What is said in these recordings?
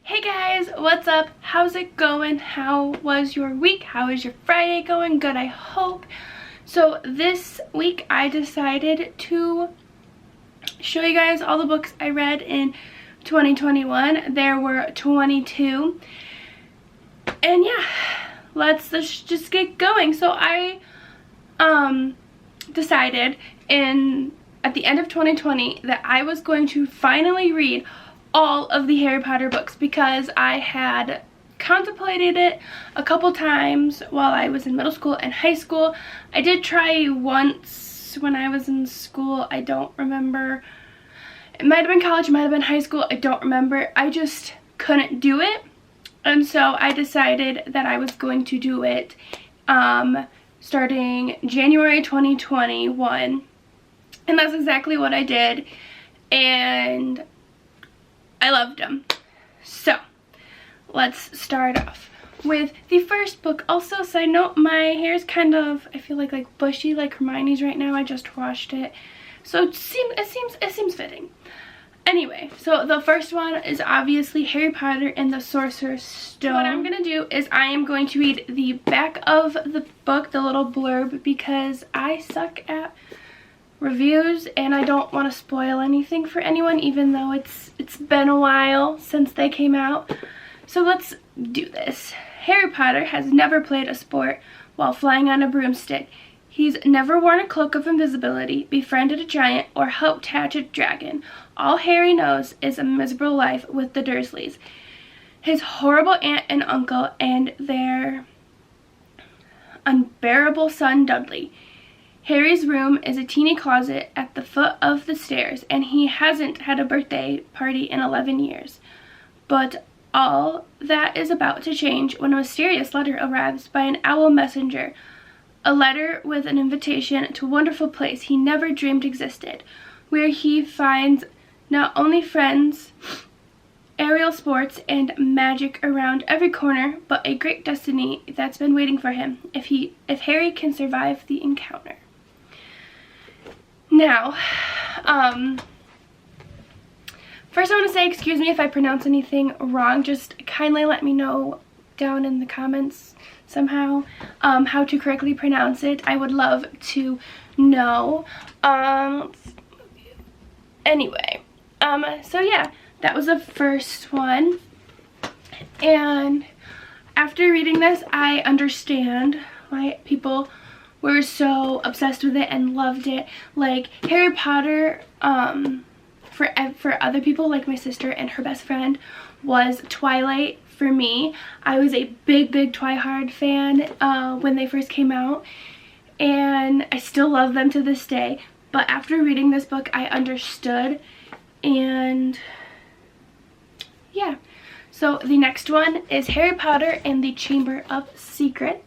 Hey guys, what's up? How's it going? How was your week? How is your Friday going? Good, I hope. So this week I decided to show you guys all the books I read in 2021. There were 22. And yeah, let's just get going. So I decided at the end of 2020 that I was going to finally read all of the Harry Potter books because I had contemplated it a couple times while I was in middle school and high school. I did try once when I was in school. I don't remember. It might have been college, it might have been high school. I don't remember. I just couldn't do it. And so I decided that I was going to do it starting January 2021. And that's exactly what I did. And I loved them. So let's start off with the first book. Also, side note, my hair is kind of, I feel like bushy, like Hermione's right now. I just washed it, so it seems fitting. Anyway, so the first one is obviously Harry Potter and the Sorcerer's Stone. What I'm gonna do is I am going to read the back of the book, the little blurb, because I suck at reviews and I don't want to spoil anything for anyone, even though it's been a while since they came out. So let's do this. Harry Potter has never played a sport while flying on a broomstick. He's never worn a cloak of invisibility, befriended a giant, or helped hatch a dragon. All Harry knows is a miserable life with the Dursleys, his horrible aunt and uncle, and their unbearable son Dudley. Harry's room is a teeny closet at the foot of the stairs, and he hasn't had a birthday party in 11 years. But all that is about to change when a mysterious letter arrives by an owl messenger. A letter with an invitation to a wonderful place he never dreamed existed, where he finds not only friends, aerial sports, and magic around every corner, but a great destiny that's been waiting for him if Harry can survive the encounter. Now, first I want to say excuse me if I pronounce anything wrong. Just kindly let me know down in the comments somehow how to correctly pronounce it. I would love to know. Anyway, so yeah, that was the first one. And after reading this, I understand why people were so obsessed with it and loved it. Like Harry Potter, for other people, like my sister and her best friend, was Twilight. For me, I was a big Twihard fan when they first came out, and I still love them to this day. But after reading this book, I understood, and yeah. So the next one is Harry Potter and the Chamber of Secrets.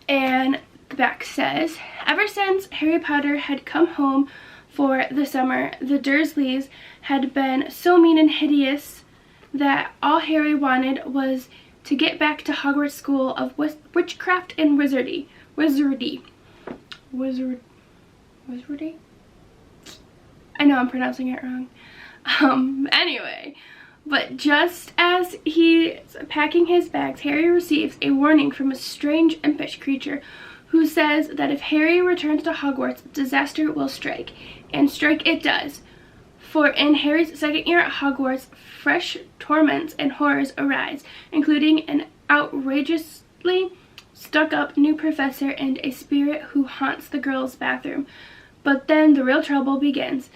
And the back says, ever since Harry Potter had come home for the summer, the Dursleys had been so mean and hideous that all Harry wanted was to get back to Hogwarts School of Witchcraft and Wizardry. I know I'm pronouncing it wrong. Anyway, but just as he's packing his bags, Harry receives a warning from a strange impish creature who says that if Harry returns to Hogwarts, disaster will strike. And strike it does. For in Harry's second year at Hogwarts, fresh torments and horrors arise, including an outrageously stuck-up new professor and a spirit who haunts the girls' bathroom. But then the real trouble begins.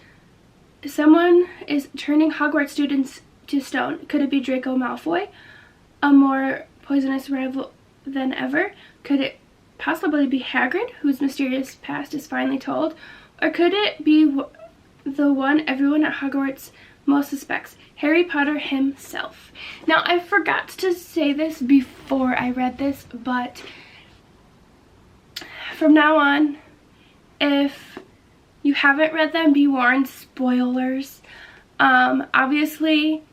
Someone is turning Hogwarts students to stone. Could it be Draco Malfoy, a more poisonous rival than ever? Could it possibly be Hagrid, whose mysterious past is finally told? Or could it be the one everyone at Hogwarts most suspects, Harry Potter himself? Now, I forgot to say this before I read this, but from now on, if you haven't read them, be warned, spoilers. Obviously,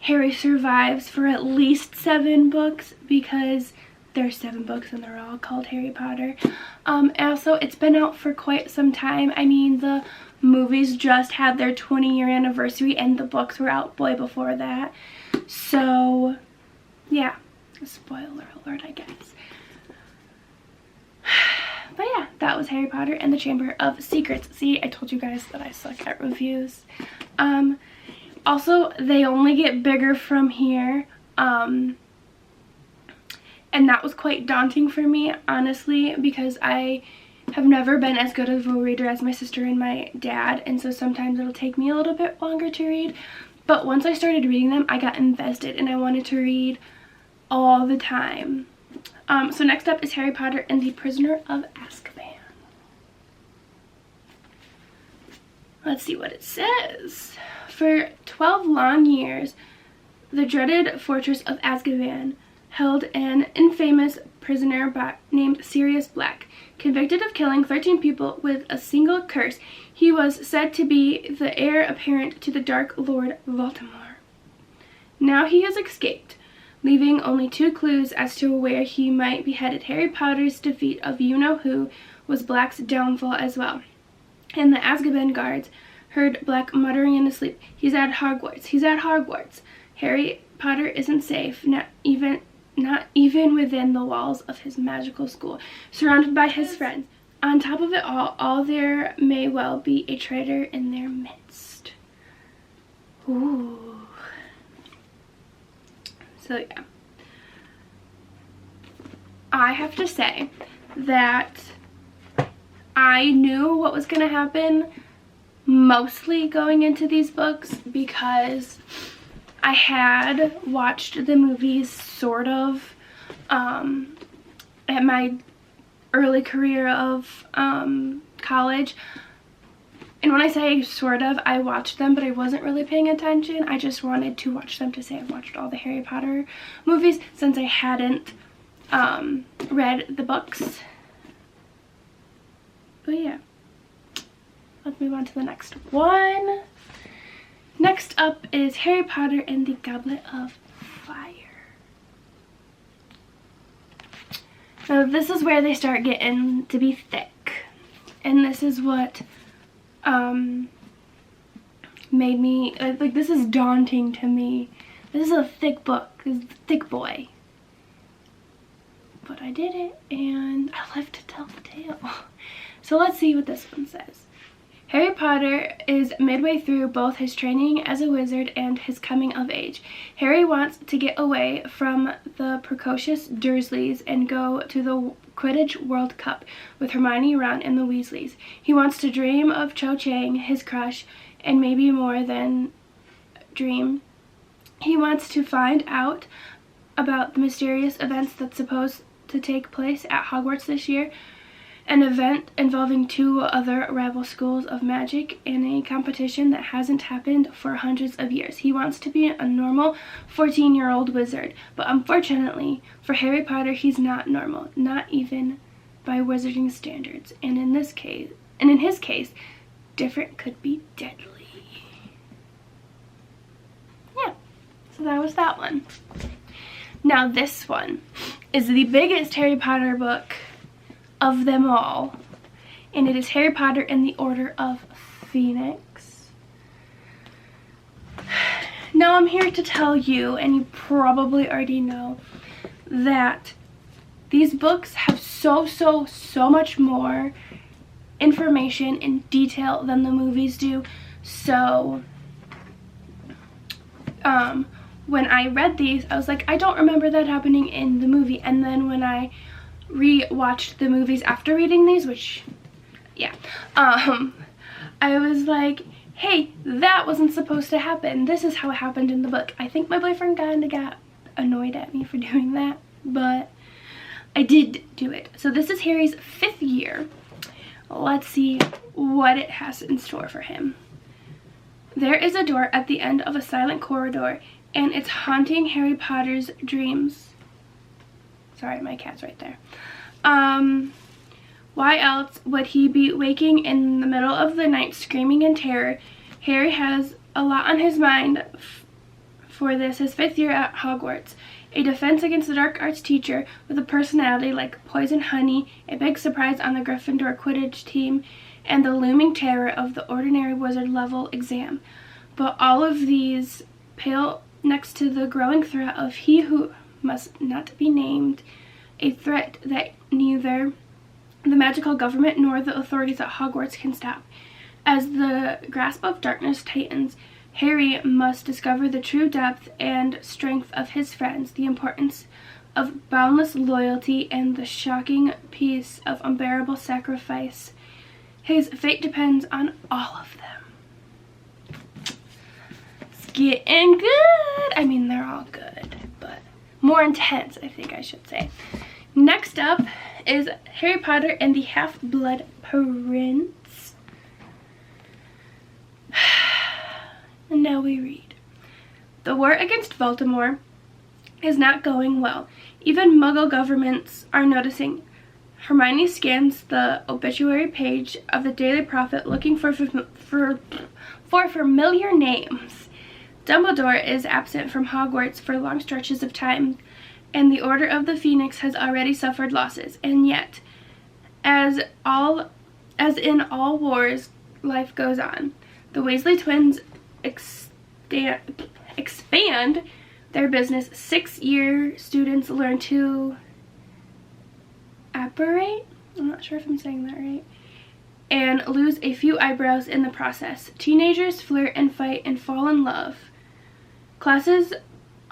Harry survives for at least 7 books because there's 7 books and they're all called Harry Potter. Also, it's been out for quite some time. I mean, the movies just had their 20-year anniversary and the books were out way before that. So, yeah, spoiler alert, I guess. But yeah, that was Harry Potter and the Chamber of Secrets. See, I told you guys that I suck at reviews. Also, they only get bigger from here. And that was quite daunting for me, honestly, because I have never been as good of a reader as my sister and my dad, and so sometimes it'll take me a little bit longer to read. But once I started reading them, I got invested and I wanted to read all the time. So next up is Harry Potter and the Prisoner of Azkaban. Let's see what it says. For 12 long years, the dreaded fortress of Azkaban held an infamous prisoner named Sirius Black. Convicted of killing 13 people with a single curse, he was said to be the heir apparent to the Dark Lord Voldemort. Now he has escaped, leaving only 2 clues as to where he might be headed. Harry Potter's defeat of you-know-who was Black's downfall as well. And the Azkaban guards heard Black muttering in his sleep, "He's at Hogwarts, he's at Hogwarts." Harry Potter isn't safe, not even within the walls of his magical school, surrounded by his friends. On top of it all there may well be a traitor in their midst. Ooh. So yeah, I have to say that I knew what was going to happen mostly going into these books because I had watched the movies sort of at my early career of college. And when I say sort of, I watched them, but I wasn't really paying attention. I just wanted to watch them to say I watched all the Harry Potter movies since I hadn't read the books. But yeah, let's move on to the next one. Next up is Harry Potter and the Goblet of Fire. So this is where they start getting to be thick. And this is what made me, like this is daunting to me. This is a thick book, this is a thick boy. But I did it and I live to tell the tale. So let's see what this one says. Harry Potter is midway through both his training as a wizard and his coming of age. Harry wants to get away from the precocious Dursleys and go to the Quidditch World Cup with Hermione, Ron, and the Weasleys. He wants to dream of Cho Chang, his crush, and maybe more than dream. He wants to find out about the mysterious events that's supposed to take place at Hogwarts this year. An event involving 2 other rival schools of magic in a competition that hasn't happened for hundreds of years. He wants to be a normal 14-year-old wizard, but unfortunately for Harry Potter, he's not normal, not even by wizarding standards. And in his case, different could be deadly. Yeah, so that was that one. Now this one is the biggest Harry Potter book of them all, and it is Harry Potter and the Order of Phoenix. Now I'm here to tell you, and you probably already know, that these books have so much more information and detail than the movies do. So when I read these, I was like, I don't remember that happening in the movie. And then when I re-watched the movies after reading these, which, yeah, I was like, hey, that wasn't supposed to happen. This is how it happened in the book. I think my boyfriend kind of got annoyed at me for doing that, but I did do it. So this is Harry's 5th year. Let's see what it has in store for him. There is a door at the end of a silent corridor, and it's haunting Harry Potter's dreams. Sorry, my cat's right there. Why else would he be waking in the middle of the night screaming in terror? Harry has a lot on his mind for this, his 5th year at Hogwarts. A defense against the dark arts teacher with a personality like poison honey, a big surprise on the Gryffindor Quidditch team, and the looming terror of the ordinary wizard level exam. But all of these pale next to the growing threat of he who must not be named, a threat that neither the magical government nor the authorities at Hogwarts can stop. As the grasp of darkness tightens, Harry must discover the true depth and strength of his friends, the importance of boundless loyalty, and the shocking piece of unbearable sacrifice. His fate depends on all of them. It's getting good. I mean, they're all good, but more intense, I think I should say. Next up is Harry Potter and the Half-Blood Prince. And now we read. The war against Voldemort is not going well. Even Muggle governments are noticing. Hermione scans the obituary page of the Daily Prophet looking for familiar names. Dumbledore is absent from Hogwarts for long stretches of time, and the Order of the Phoenix has already suffered losses. And yet, as in all wars, life goes on. The Weasley twins expand their business. 6-year students learn to apparate, I'm not sure if I'm saying that right, and lose a few eyebrows in the process. Teenagers flirt and fight and fall in love. Classes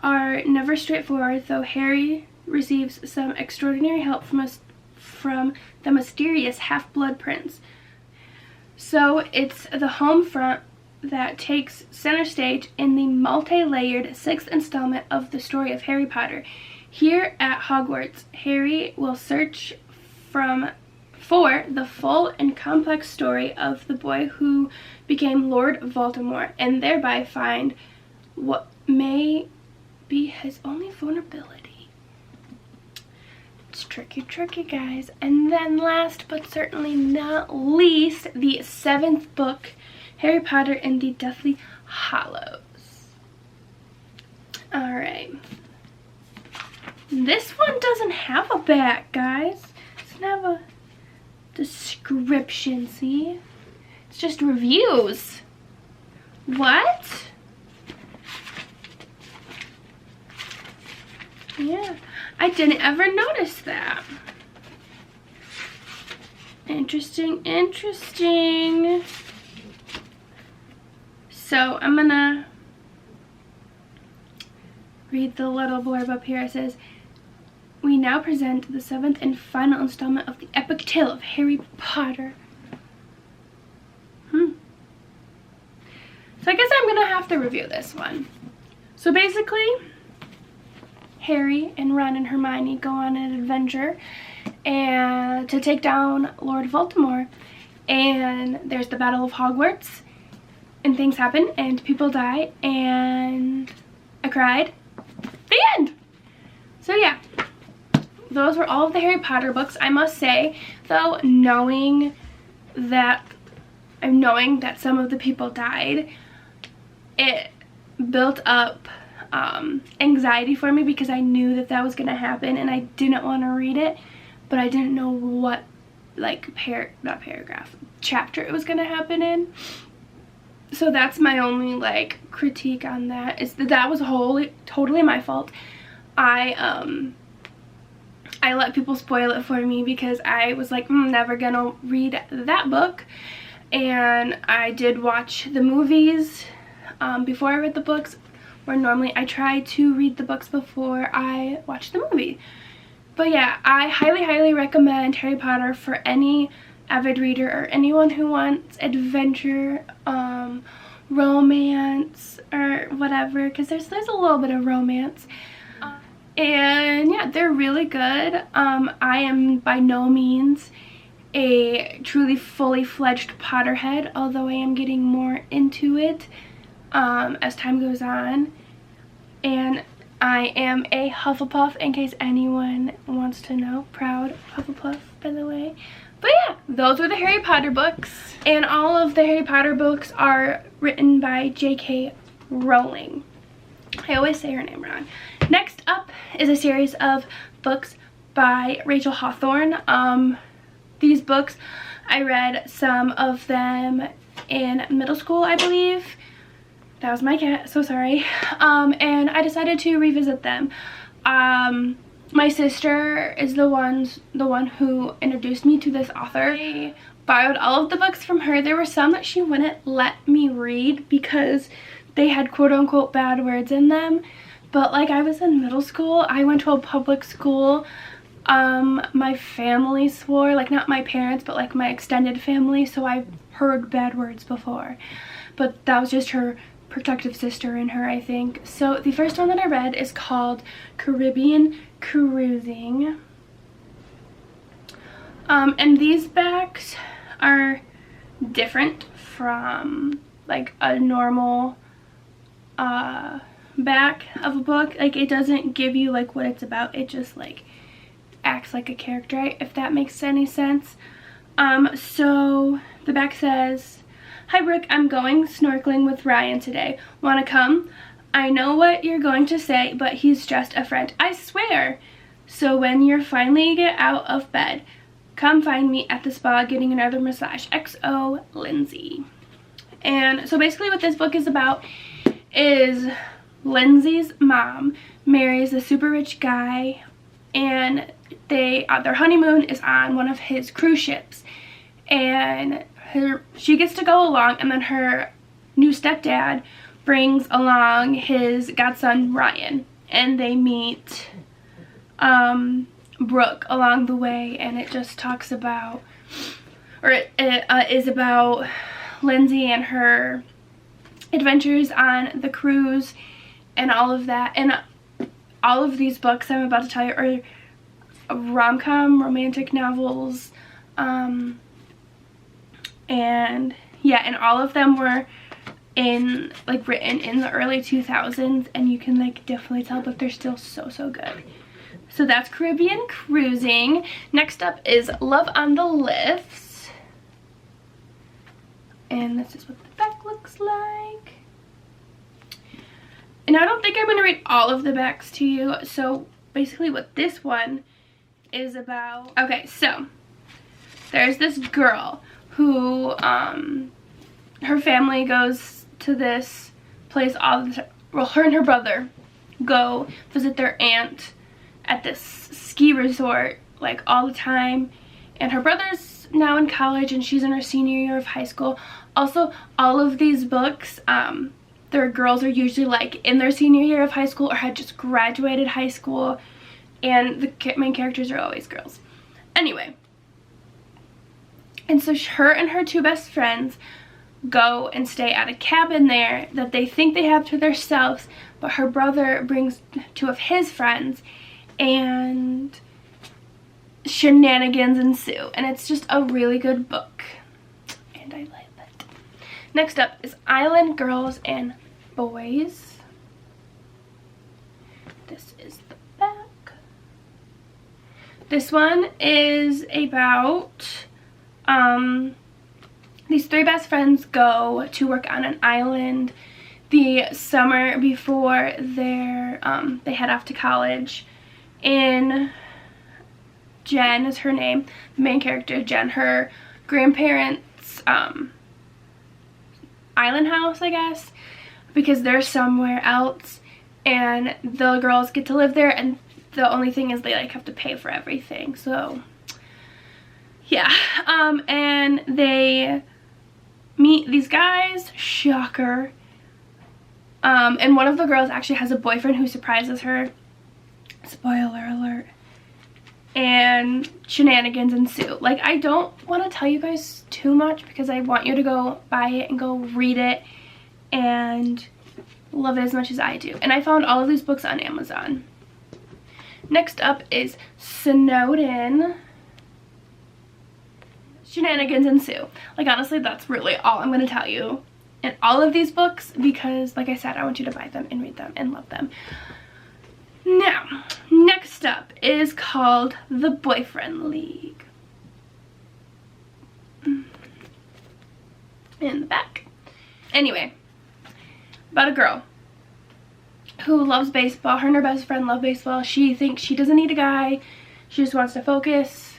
are never straightforward, though Harry receives some extraordinary help from the mysterious Half-Blood Prince. So it's the home front that takes center stage in the multi-layered 6th installment of the story of Harry Potter. Here at Hogwarts, Harry will search for the full and complex story of the boy who became Lord Voldemort, and thereby find what may be his only vulnerability. It's tricky, guys. And then last but certainly not least, the 7th book, Harry Potter and the Deathly Hallows. Alright. This one doesn't have a back, guys. It doesn't have a description, see? It's just reviews. What? Yeah, I didn't ever notice that. Interesting. So I'm gonna read the little blurb up here. It says, we now present the 7th and final installment of the epic tale of Harry Potter. So I guess I'm gonna have to review this one. So basically, Harry and Ron and Hermione go on an adventure and to take down Lord Voldemort, and there's the Battle of Hogwarts, and things happen and people die, and I cried. The end. So yeah, those were all of the Harry Potter books. I must say though, knowing that some of the people died, it built up anxiety for me, because I knew that was gonna happen and I didn't want to read it, but I didn't know what chapter it was gonna happen in. So that's my only critique on that, is that was totally my fault. I let people spoil it for me because I was like, never gonna read that book. And I did watch the movies before I read the books, where normally I try to read the books before I watch the movie. But yeah, I highly recommend Harry Potter for any avid reader or anyone who wants adventure, romance, or whatever, because there's a little bit of romance. And yeah, they're really good. I am by no means a truly fully fledged Potterhead, although I am getting more into it as time goes on. And I am a Hufflepuff, in case anyone wants to know. Proud Hufflepuff, by the way. But yeah, those were the Harry Potter books. And all of the Harry Potter books are written by J.K. Rowling. I always say her name wrong. Next up is a series of books by Rachel Hawthorne. These books I read some of them in middle school, I believe. That was my cat, so sorry. And I decided to revisit them. My sister is the one who introduced me to this author. I borrowed all of the books from her. There were some that she wouldn't let me read because they had quote-unquote bad words in them. But like, I was in middle school. I went to a public school. My family swore, like not my parents, but like my extended family, so I've heard bad words before. But that was just her protective sister in her, I think. So the first one that I read is called Caribbean Cruising. And these backs are different from like a normal back of a book. Like, it doesn't give you like what it's about. It just like acts like a character, if that makes any sense. So the back says, "Hi Brooke, I'm going snorkeling with Ryan today. Wanna come? I know what you're going to say, but he's just a friend. I swear. So when you're finally get out of bed, come find me at the spa getting another massage. XO Lindsay." And so basically what this book is about is Lindsay's mom marries a super rich guy, and their honeymoon is on one of his cruise ships, and she gets to go along, and then her new stepdad brings along his godson Ryan, and they meet Brooke along the way, and it just talks about, or it is about Lindsay and her adventures on the cruise and all of that. And all of these books I'm about to tell you are rom-com, romantic novels, and yeah, and all of them were written in the early 2000s, and you can like definitely tell, but they're still so good. So that's Caribbean Cruising. Next up is Love on the Lifts, and this is what the back looks like. And I don't think I'm going to read all of the backs to you. So basically what this one is about. Okay, so there's this girl who her family goes to this place all the time. Well, her and her brother go visit their aunt at this ski resort like all the time, and her brother's now in college and she's in her senior year of high school. Also, all of these books, their girls are usually like in their senior year of high school or had just graduated high school, and the main characters are always girls. Anyway, and so her and her two best friends go and stay at a cabin there that they think they have to themselves, but her brother brings two of his friends, and shenanigans ensue, and it's just a really good book, and I like it. Next up is Island Girls and Boys. This is the back. This one is about these three best friends go to work on an island the summer before they head off to college. And Jen is her name, the main character, Jen. Her grandparents' island house, I guess, because they're somewhere else, and the girls get to live there, and the only thing is they like have to pay for everything. So yeah, and they meet these guys, shocker, and one of the girls actually has a boyfriend who surprises her. Spoiler alert. And shenanigans ensue. Like, I don't want to tell you guys too much because I want you to go buy it and go read it and love it as much as I do. And I found all of these books on Amazon. Next up is Snowden. Shenanigans ensue. Like, honestly, that's really all I'm going to tell you in all of these books because, like I said, I want you to buy them and read them and love them. Now, next up is called The Boyfriend League. In the back. Anyway, about a girl who loves baseball. Her and her best friend love baseball. She thinks she doesn't need a guy. She just wants to focus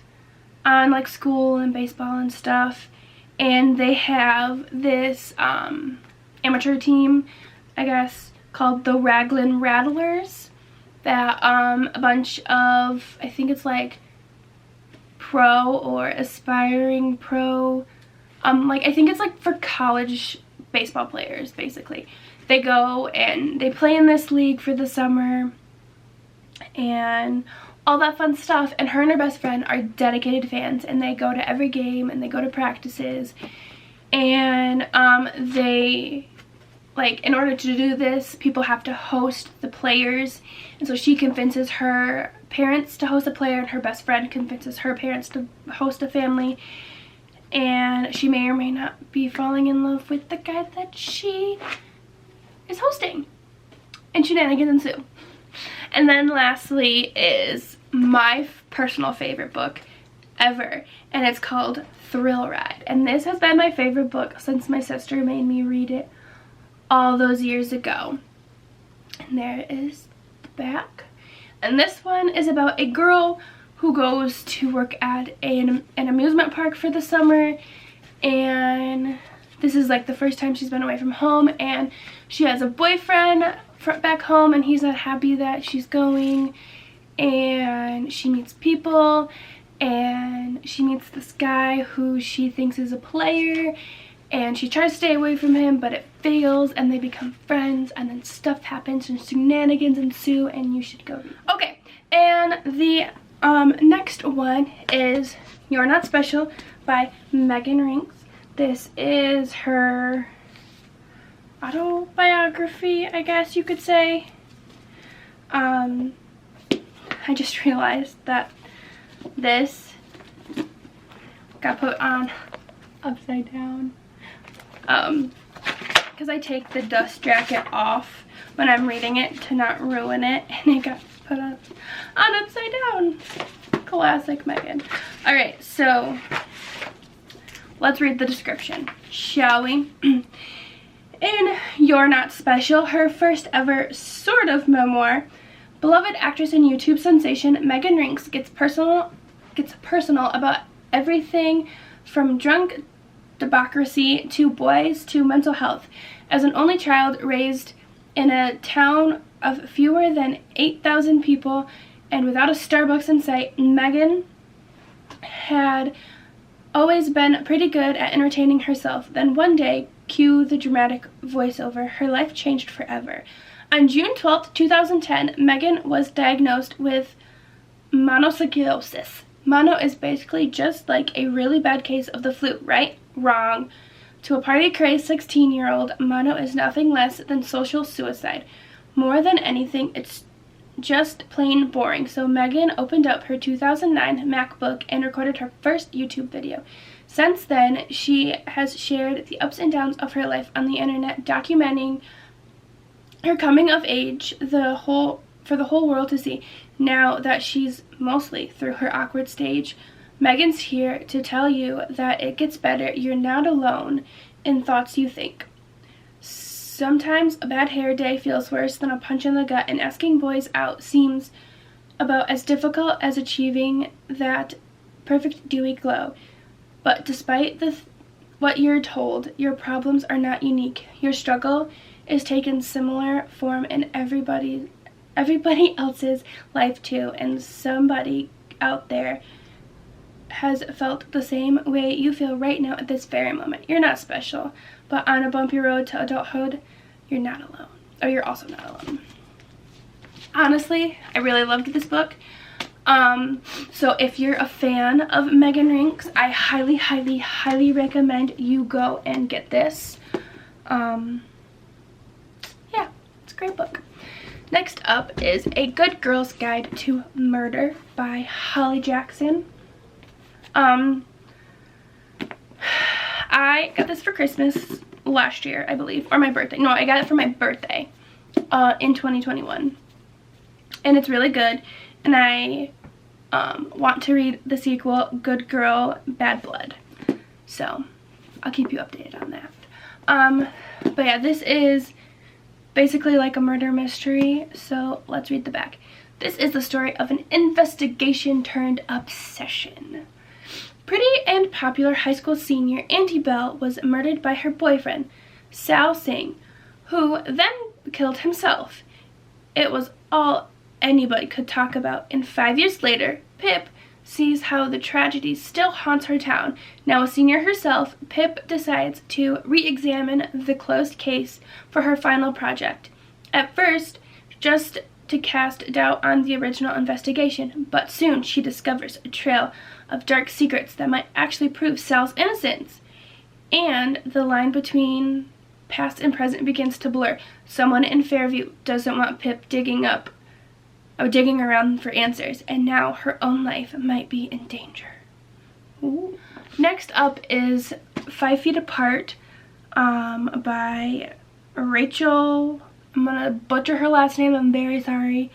on like school and baseball and stuff, and they have this amateur team, I guess, called the Raglan Rattlers, that a bunch of, I think it's like pro or aspiring pro, like I think it's like for college baseball players, basically. They go and they play in this league for the summer and all that fun stuff, and her and her best friend are dedicated fans, and they go to every game and they go to practices, and they, like, in order to do this, people have to host the players, and so she convinces her parents to host a player, and her best friend convinces her parents to host a family, and she may or may not be falling in love with the guy that she is hosting, and shenanigans ensue. And then lastly is my personal favorite book ever, and it's called Thrill Ride, and this has been my favorite book since my sister made me read it all those years ago. And there is the back, and this one is about a girl who goes to work at an amusement park for the summer, and this is like the first time she's been away from home, and she has a boyfriend back home, and he's not happy that she's going, and she meets people, and she meets this guy who she thinks is a player, and she tries to stay away from him, but it fails, and they become friends, and then stuff happens and shenanigans ensue, and you should go read. Okay, and the next one is You're Not Special by Megan Rinks. This is her autobiography, I guess you could say. I just realized that this got put on upside down, because I take the dust jacket off when I'm reading it to not ruin it, and it got put on upside down. Classic Megan. Alright, so let's read the description, shall we? In You're Not Special, her first ever sort of memoir, beloved actress and YouTube sensation Megan Rinks gets personal about everything from drunk debauchery to boys to mental health. As an only child raised in a town of fewer than 8,000 people and without a Starbucks in sight, Megan had always been pretty good at entertaining herself. Then one day, cue the dramatic voiceover, her life changed forever. On June 12th, 2010, Megan was diagnosed with mononucleosis. Mono is basically just like a really bad case of the flu, right? Wrong. To a party-crazed 16-year-old, mono is nothing less than social suicide. More than anything, it's just plain boring. So Megan opened up her 2009 MacBook and recorded her first YouTube video. Since then, she has shared the ups and downs of her life on the internet, documenting her coming of age for the whole world to see. Now that she's mostly through her awkward stage, Megan's here to tell you that it gets better. You're not alone in thoughts you think. Sometimes a bad hair day feels worse than a punch in the gut, and asking boys out seems about as difficult as achieving that perfect dewy glow. But despite what you're told, your problems are not unique. Your struggle is taking similar form in everybody else's life too, and somebody out there has felt the same way you feel right now at this very moment. You're not special, but on a bumpy road to adulthood, you're not alone. Or you're also not alone. Honestly, I really loved this book. So if you're a fan of Megan Rinks, I highly, highly, highly recommend you go and get this. Yeah, it's a great book. Next up is A Good Girl's Guide to Murder by Holly Jackson. I got this for Christmas last year, I believe, or my birthday. No, I got it for my birthday in 2021, and it's really good, and I want to read the sequel, Good Girl, Bad Blood, so I'll keep you updated on that. But yeah, this is basically like a murder mystery, so let's read the back. This is the story of an investigation turned obsession. Pretty and popular high school senior Auntie Belle was murdered by her boyfriend, Sal Singh, who then killed himself. It was all anybody could talk about, and 5 years later, Pip sees how the tragedy still haunts her town. Now a senior herself, Pip decides to re-examine the closed case for her final project. At first, just to cast doubt on the original investigation, but soon she discovers a trail of dark secrets that might actually prove Sal's innocence. And the line between past and present begins to blur. Someone in Fairview doesn't want Pip digging around for answers, and now her own life might be in danger. Ooh. Next up is 5 Feet Apart by Rachel, I'm gonna butcher her last name, I'm very sorry,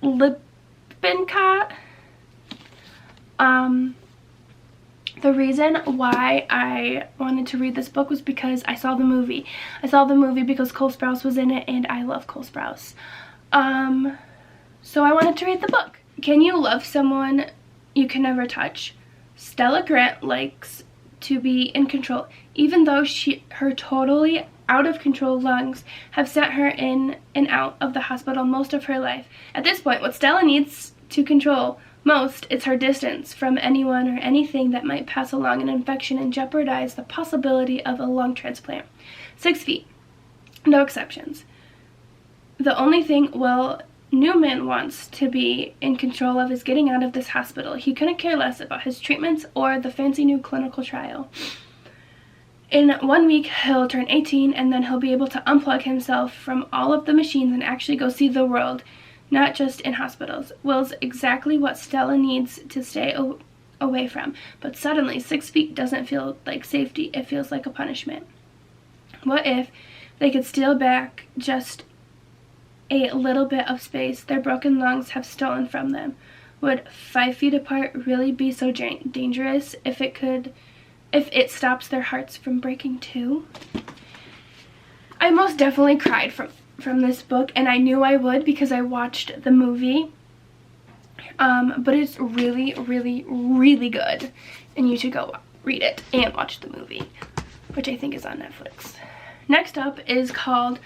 Lippincott. The reason why I wanted to read this book was because I saw the movie. I saw the movie because Cole Sprouse was in it, and I love Cole Sprouse. So I wanted to read the book. Can you love someone you can never touch? Stella Grant likes to be in control, even though her totally out of control lungs have sent her in and out of the hospital most of her life. At this point, what Stella needs to control most is her distance from anyone or anything that might pass along an infection and jeopardize the possibility of a lung transplant. 6 feet, no exceptions. The only thing Will Newman wants to be in control of is getting out of this hospital. He couldn't care less about his treatments or the fancy new clinical trial. In 1 week, he'll turn 18, and then he'll be able to unplug himself from all of the machines and actually go see the world, not just in hospitals. Will's exactly what Stella needs to stay away from, but suddenly 6 feet doesn't feel like safety, it feels like a punishment. What if they could steal back just a little bit of space their broken lungs have stolen from them? Would 5 feet apart really be so dangerous if it stops their hearts from breaking too? I most definitely cried from this book, and I knew I would because I watched the movie. But it's really, really, really good, and you should go read it and watch the movie, which I think is on Netflix. Next up is called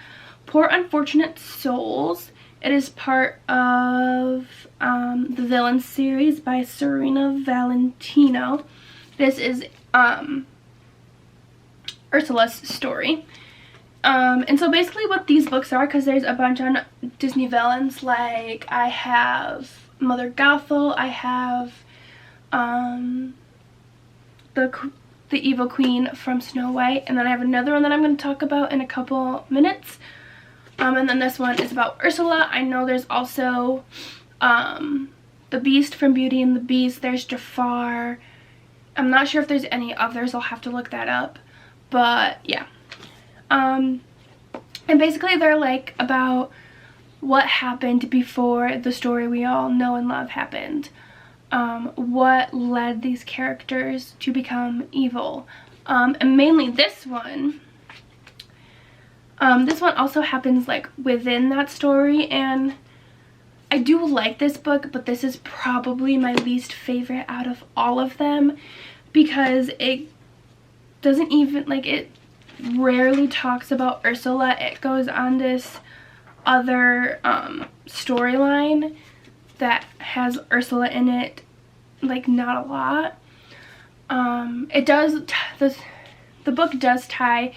Poor Unfortunate Souls. It is part of the Villain series by Serena Valentino. This is Ursula's story. And so basically what these books are, because there's a bunch on Disney villains, like I have Mother Gothel, I have the evil queen from Snow White, and then I have another one that I'm going to talk about in a couple minutes. And then this one is about Ursula. I know there's also the Beast from Beauty and the Beast. There's Jafar. I'm not sure if there's any others. I'll have to look that up. But yeah. And basically they're like about what happened before the story we all know and love happened. What led these characters to become evil. And mainly this one. This one also happens like within that story, and I do like this book, but this is probably my least favorite out of all of them because it doesn't even, like, it rarely talks about Ursula. It goes on this other storyline that has Ursula in it, like not a lot. It does, the book does tie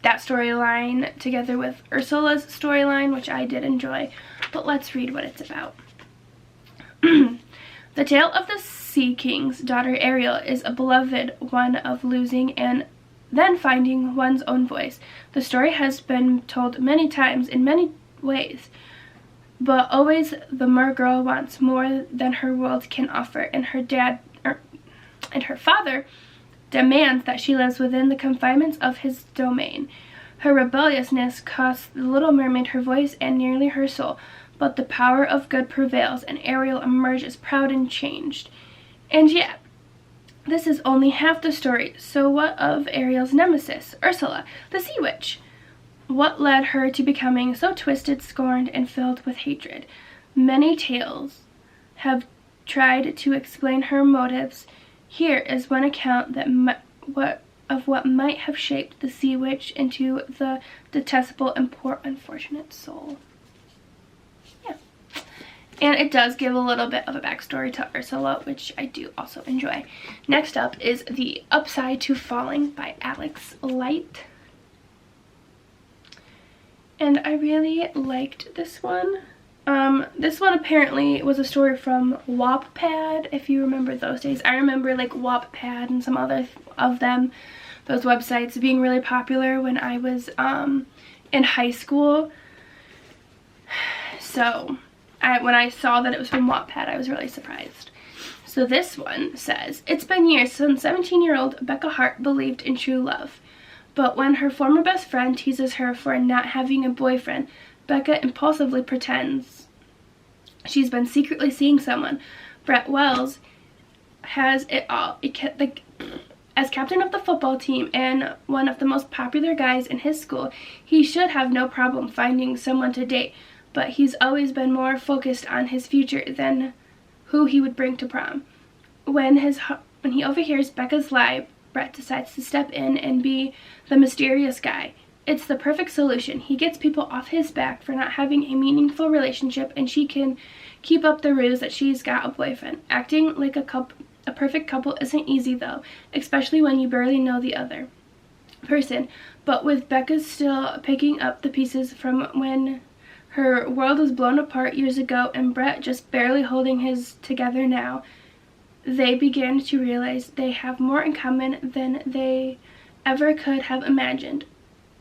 that storyline together with Ursula's storyline, which I did enjoy, but let's read what it's about. The tale of the Sea King's daughter Ariel is a beloved one of losing and then finding one's own voice. The story has been told many times in many ways, but always the mergirl wants more than her world can offer, and her father demands that she lives within the confinements of his domain. Her rebelliousness costs the Little Mermaid her voice and nearly her soul, but the power of good prevails, and Ariel emerges proud and changed. And yet, this is only half the story. So what of Ariel's nemesis, Ursula, the Sea Witch? What led her to becoming so twisted, scorned, and filled with hatred? Many tales have tried to explain her motives, Here is one account that what might have shaped the sea witch into the detestable and poor unfortunate soul. Yeah. And it does give a little bit of a backstory to Ursula, which I do also enjoy. Next up is The Upside to Falling by Alex Light. And I really liked this one. This one apparently was a story from Wattpad, if you remember those days. I remember like Wattpad and some other of them, those websites being really popular when I was in high school. So when I saw that it was from Wattpad, I was really surprised. So this one says, it's been years since 17-year-old Becca Hart believed in true love. But when her former best friend teases her for not having a boyfriend, Becca impulsively pretends she's been secretly seeing someone. Brett Wells has it all. As captain of the football team and one of the most popular guys in his school, he should have no problem finding someone to date, but he's always been more focused on his future than who he would bring to prom. When he overhears Becca's lie, Brett decides to step in and be the mysterious guy. It's the perfect solution. He gets people off his back for not having a meaningful relationship, and she can keep up the ruse that she's got a boyfriend. Acting like a perfect couple isn't easy though, especially when you barely know the other person. But with Becca still picking up the pieces from when her world was blown apart years ago and Brett just barely holding his together now, they begin to realize they have more in common than they ever could have imagined.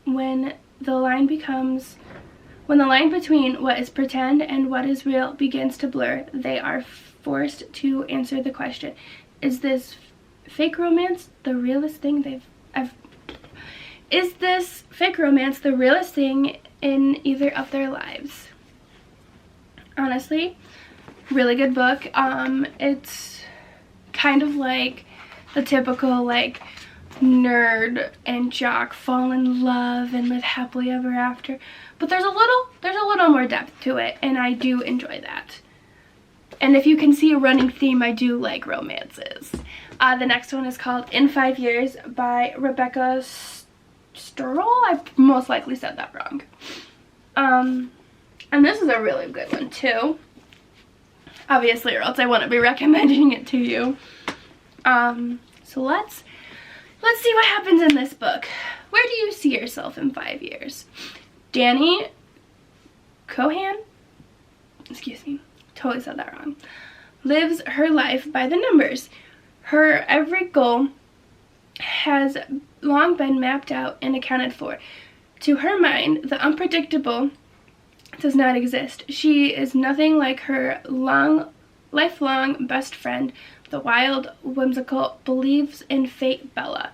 When the line between what is pretend and what is real begins to blur, they are forced to answer the question, is this fake romance the realest thing Is this fake romance the realest thing in either of their lives? Honestly, really good book. It's kind of like the typical like nerd and jock fall in love and live happily ever after, but there's a little more depth to it, and I do enjoy that. And if you can see a running theme, I do like romances. The next one is called In 5 Years by Rebecca Sturl. I most likely said that wrong. And this is a really good one too, obviously, or else I wouldn't be recommending it to you. So let's see what happens in this book. Where do you see yourself in 5 years? Danny Cohan, excuse me, totally said that wrong, lives her life by the numbers. Her every goal has long been mapped out and accounted for. To her mind, the unpredictable does not exist. She is nothing like her lifelong best friend, the wild, whimsical, believes in fate Bella.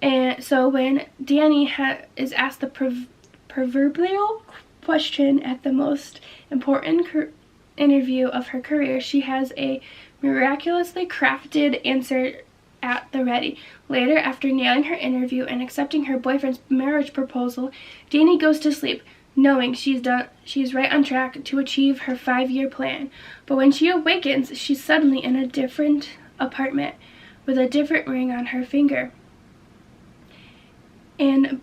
And so when Danny is asked the proverbial question at the most important interview of her career, she has a miraculously crafted answer at the ready. Later, after nailing her interview and accepting her boyfriend's marriage proposal, Danny goes to sleep, knowing she's right on track to achieve her 5-year plan. But when she awakens, she's suddenly in a different apartment with a different ring on her finger. And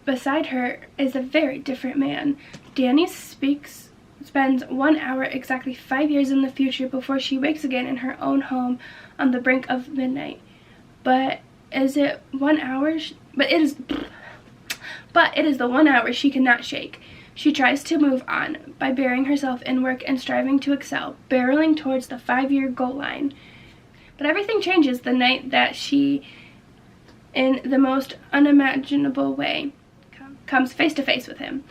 beside her is a very different man. Danny spends 1 hour exactly 5 years in the future before she wakes again in her own home on the brink of midnight. But is it 1 hour? But it is the 1 hour she cannot shake. She tries to move on by burying herself in work and striving to excel, barreling towards the 5-year goal line. But everything changes the night that she, in the most unimaginable way, comes face to face with him,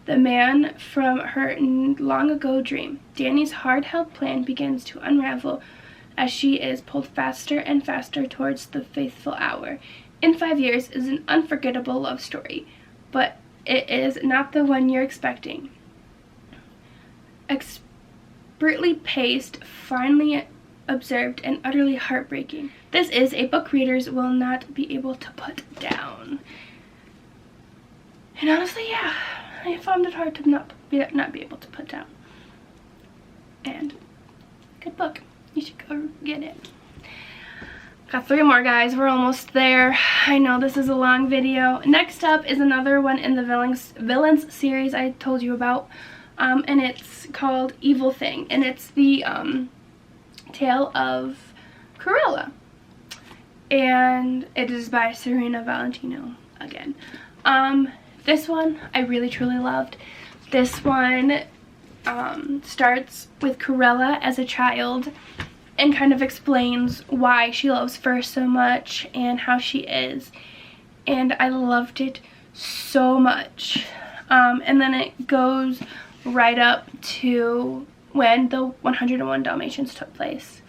the man from her long ago dream. Danny's hard-held plan begins to unravel as she is pulled faster and faster towards the fateful hour. In 5 Years is an unforgettable love story, but it is not the one you're expecting. Expertly paced, finely observed, and utterly heartbreaking. This is a book readers will not be able to put down. And honestly, yeah, I found it hard to not be able to put down. And good book. You should go get it. Got 3 more, guys. We're almost there. I know this is a long video. Next up is another one in the villains series I told you about. And it's called Evil Thing. And it's the tale of Cruella. And it is by Serena Valentino again. This one I really truly loved. This one starts with Cruella as a child and kind of explains why she loves fur so much and how she is. And I loved it so much. And then it goes right up to when the 101 Dalmatians took place.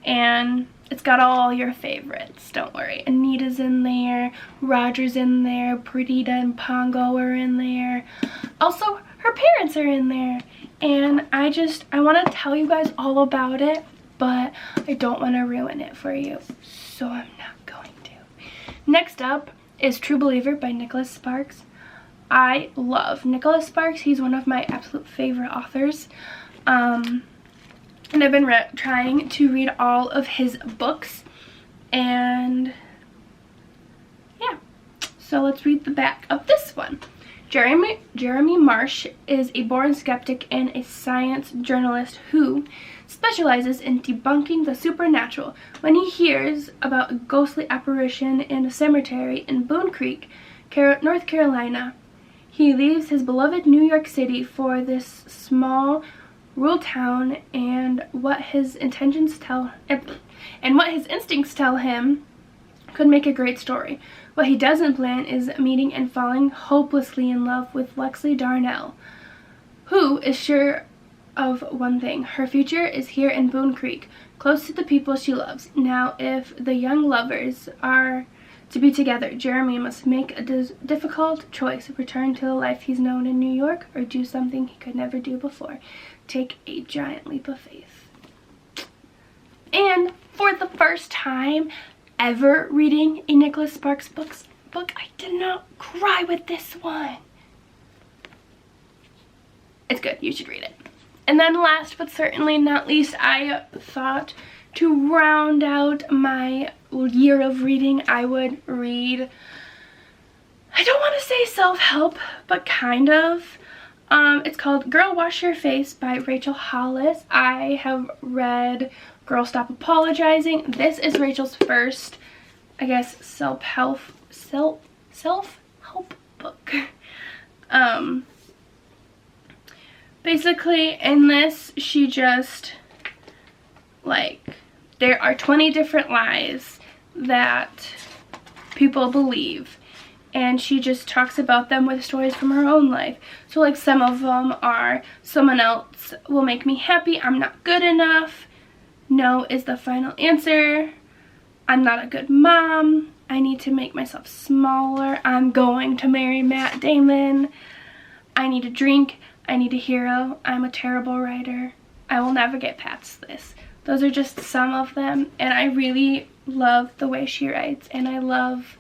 And it's got all your favorites, don't worry. Anita's in there, Roger's in there, Perdita and Pongo are in there. Also, her parents are in there. And I want to tell you guys all about it, but I don't want to ruin it for you, so I'm not going to. Next up is True Believer by Nicholas Sparks. I love Nicholas Sparks. He's one of my absolute favorite authors. And I've been trying to read all of his books. And yeah, so let's read the back of this one. Jeremy Marsh is a born skeptic and a science journalist who specializes in debunking the supernatural. When he hears about a ghostly apparition in a cemetery in Boone Creek, North Carolina, he leaves his beloved New York City for this small rural town, and what his instincts tell him could make a great story. What he doesn't plan is meeting and falling hopelessly in love with Lexley Darnell, who is sure of one thing: her future is here in Boone Creek, close to the people she loves. Now, if the young lovers are to be together, Jeremy must make a difficult choice: return to the life he's known in New York, or do something he could never do before. Take a giant leap of faith. And for the first time ever reading a Nicholas Sparks book, I did not cry with this one. It's good. You should read it. And then last but certainly not least, I thought to round out my year of reading, I would read, I don't want to say self-help, but kind of. It's called Girl Wash Your Face by Rachel Hollis. I have read Girl Stop Apologizing. This is Rachel's first, I guess, self-help book. Basically in this, she just, like, there are 20 different lies that people believe, and she just talks about them with stories from her own life. So like some of them are, someone else will make me happy, I'm not good enough, no is the final answer, I'm not a good mom, I need to make myself smaller, I'm going to marry Matt Damon, I need a drink, I need a hero, I'm a terrible writer, I will never get past this. Those are just some of them, and I really love the way she writes, and I love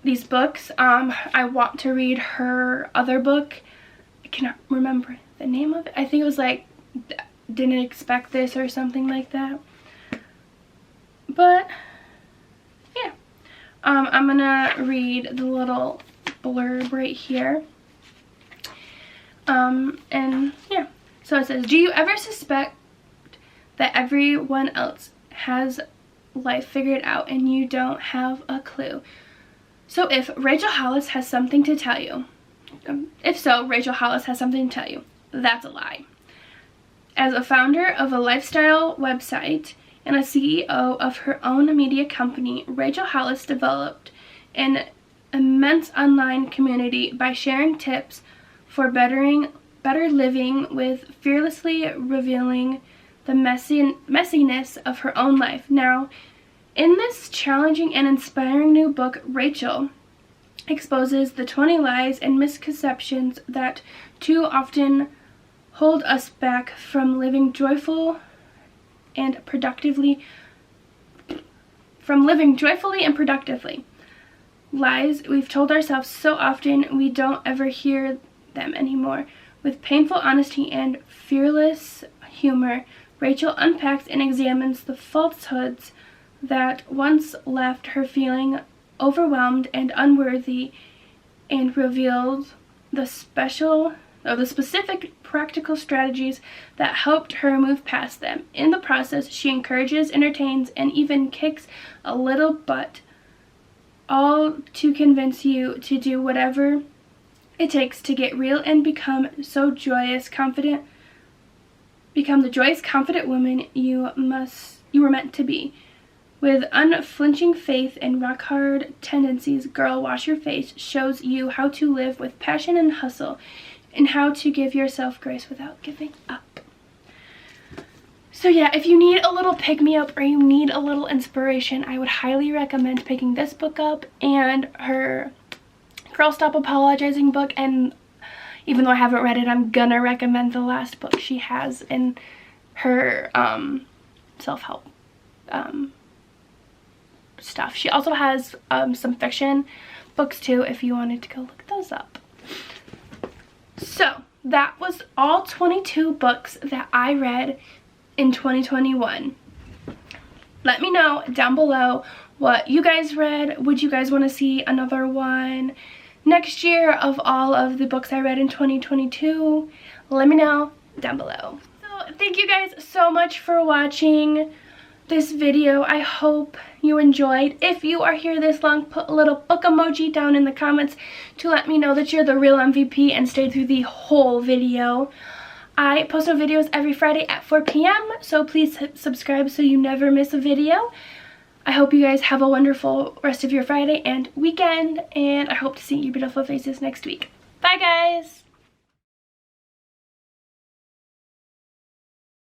these books. I want to read her other book. I cannot remember the name of it. I think it was like Didn't Expect This or something like that. But yeah, I'm gonna read the little blurb right here. And yeah, so it says, do you ever suspect that everyone else has life figured out and you don't have a clue? So if Rachel Hollis has something to tell you, that's a lie. As a founder of a lifestyle website and a CEO of her own media company, Rachel Hollis developed an immense online community by sharing tips for better living with fearlessly revealing the messiness of her own life. Now, in this challenging and inspiring new book, Rachel exposes the 20 lies and misconceptions that too often hold us back from living joyfully and productively. Lies we've told ourselves so often we don't ever hear them anymore. With painful honesty and fearless humor, Rachel unpacks and examines the falsehoods that once left her feeling overwhelmed and unworthy, and revealed the specific practical strategies that helped her move past them. In the process, she encourages, entertains, and even kicks a little butt, all to convince you to do whatever it takes to get real and become the joyous, confident woman you were meant to be. With unflinching faith and rock-hard tendencies, Girl Wash Your Face shows you how to live with passion and hustle, and how to give yourself grace without giving up. So yeah, if you need a little pick-me-up or you need a little inspiration, I would highly recommend picking this book up and her Girl Stop Apologizing book. And even though I haven't read it, I'm gonna recommend the last book she has in her self-help stuff. She also has some fiction books too, if you wanted to go look those up. So that was all 22 books that I read in 2021. Let me know down below what you guys read. Would you guys want to see another one next year of all of the books I read in 2022? Let me know down below. So thank you guys so much for watching this video. I hope you enjoyed. If you are here this long, put a little book emoji down in the comments to let me know that you're the real MVP and stayed through the whole video. I post no videos every Friday at 4 p.m. so please subscribe so you never miss a video. I hope you guys have a wonderful rest of your Friday and weekend, and I hope to see your beautiful faces next week. Bye guys!